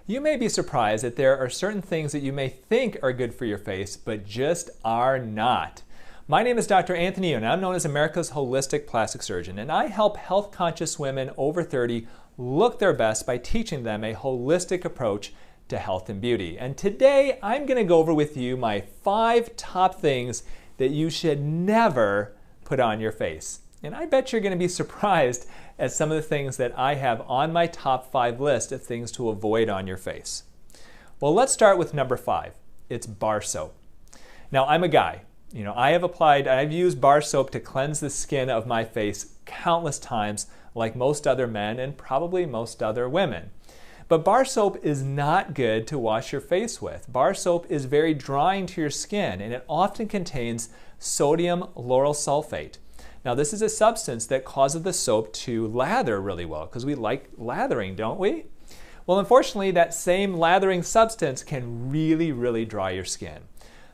You may be surprised that there are certain things that you may think are good for your face, but just are not. My name is Dr. Anthony, and I'm known as America's Holistic Plastic Surgeon, and I help health-conscious women over 30 look their best by teaching them a holistic approach to health and beauty. And today, I'm going to go over with you my 5 top things that you should never put on your face. And I bet you're going to be surprised at some of the things that I have on my top 5 list of things to avoid on your face. Well, let's start with number 5. It's bar soap. Now, I'm a guy. I've used bar soap to cleanse the skin of my face countless times, like most other men and probably most other women. But bar soap is not good to wash your face with. Bar soap is very drying to your skin, and it often contains sodium lauryl sulfate. Now, this is a substance that causes the soap to lather really well, because we like lathering, don't we? Well, unfortunately, that same lathering substance can really dry your skin.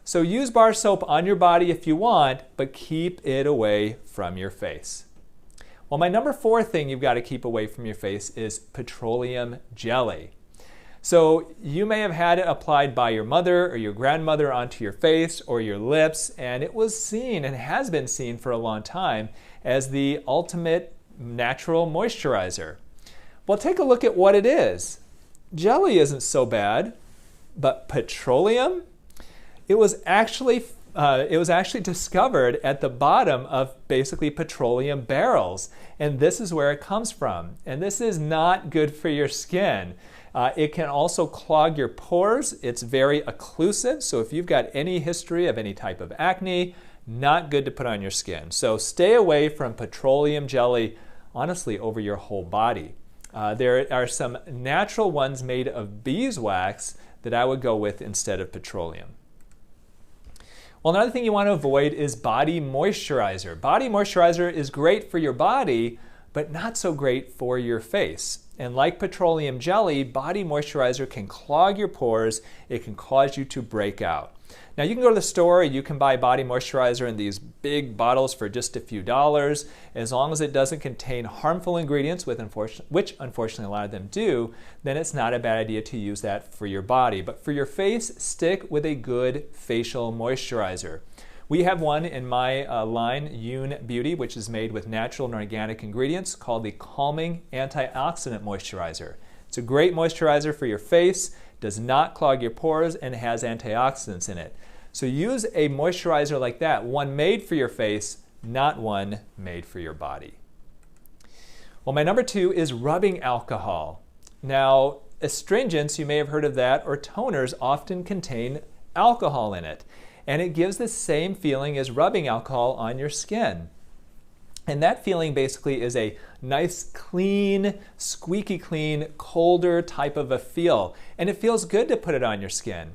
So use bar soap on your body if you want, but keep it away from your face. Well, my number 4 thing you've got to keep away from your face is petroleum jelly. So you may have had it applied by your mother or your grandmother onto your face or your lips, and it was seen and has been seen for a long time as the ultimate natural moisturizer. Well, take a look at what it is. Jelly isn't so bad, but petroleum? It was actually discovered at the bottom of basically petroleum barrels, and this is where it comes from. And this is not good for your skin. It can also clog your pores. It's very occlusive, so if you've got any history of any type of acne, not good to put on your skin. So stay away from petroleum jelly, honestly, over your whole body. There are some natural ones made of beeswax that I would go with instead of petroleum. Well, another thing you want to avoid is body moisturizer. Body moisturizer is great for your body, but not so great for your face. And like petroleum jelly, body moisturizer can clog your pores. It can cause you to break out. Now, you can go to the store, you can buy body moisturizer in these big bottles for just a few dollars. As long as it doesn't contain harmful ingredients, which unfortunately a lot of them do, then it's not a bad idea to use that for your body. But for your face, stick with a good facial moisturizer. We have one in my line, Yoon Beauty, which is made with natural and organic ingredients, called the Calming Antioxidant Moisturizer. It's a great moisturizer for your face, does not clog your pores, and has antioxidants in it. So use a moisturizer like that, one made for your face, not one made for your body. Well, my number 2 is rubbing alcohol. Now, astringents, you may have heard of that, or toners often contain alcohol in it. And it gives the same feeling as rubbing alcohol on your skin. And that feeling basically is a nice, clean, squeaky clean, colder type of a feel. And it feels good to put it on your skin.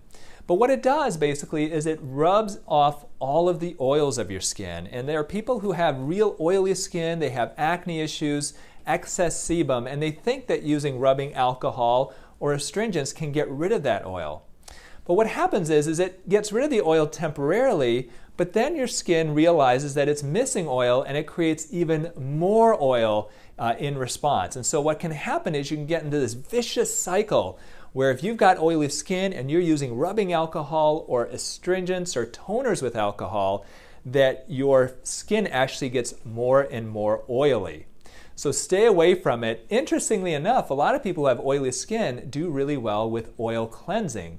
But what it does basically is it rubs off all of the oils of your skin. And there are people who have real oily skin, they have acne issues, excess sebum, and they think that using rubbing alcohol or astringents can get rid of that oil. But what happens is it gets rid of the oil temporarily, but then your skin realizes that it's missing oil and it creates even more oil in response. And so what can happen is you can get into this vicious cycle where if you've got oily skin and you're using rubbing alcohol or astringents or toners with alcohol, that your skin actually gets more and more oily. So stay away from it. Interestingly enough, a lot of people who have oily skin do really well with oil cleansing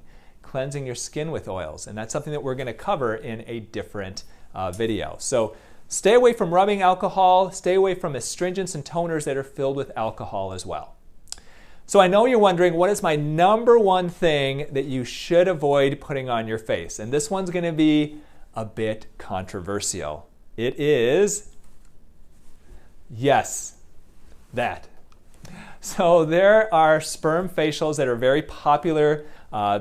your skin with oils. And that's something that we're going to cover in a different video. So stay away from rubbing alcohol, stay away from astringents and toners that are filled with alcohol as well. So I know you're wondering, what is my number 1 thing that you should avoid putting on your face? And this one's going to be a bit controversial. It is, yes, that. So there are sperm facials that are very popular.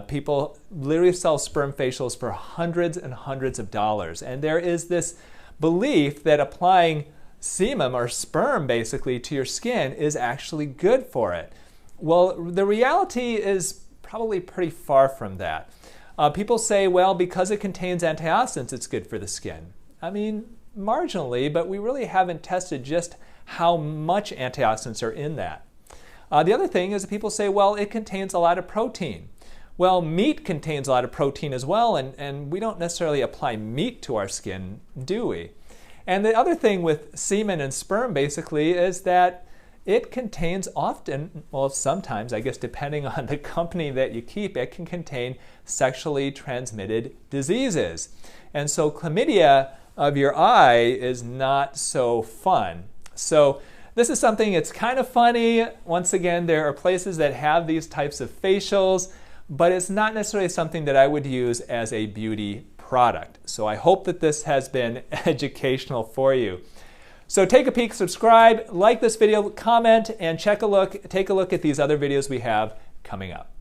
People literally sell sperm facials for hundreds and hundreds of dollars. And there is this belief that applying semen or sperm basically to your skin is actually good for it. Well, the reality is probably pretty far from that. People say, well, because it contains antioxidants, it's good for the skin. I mean, marginally, but we really haven't tested just how much antioxidants are in that. The other thing is that people say, well, it contains a lot of protein. Well, meat contains a lot of protein as well, and we don't necessarily apply meat to our skin, do we? And the other thing with semen and sperm basically is that it contains often, well, sometimes, I guess depending on the company that you keep, it can contain sexually transmitted diseases. And so chlamydia of your eye is not so fun. So this is something that's kind of funny. Once again, there are places that have these types of facials, but it's not necessarily something that I would use as a beauty product. So I hope that this has been educational for you. So take a peek, subscribe, like this video, comment, and take a look at these other videos we have coming up.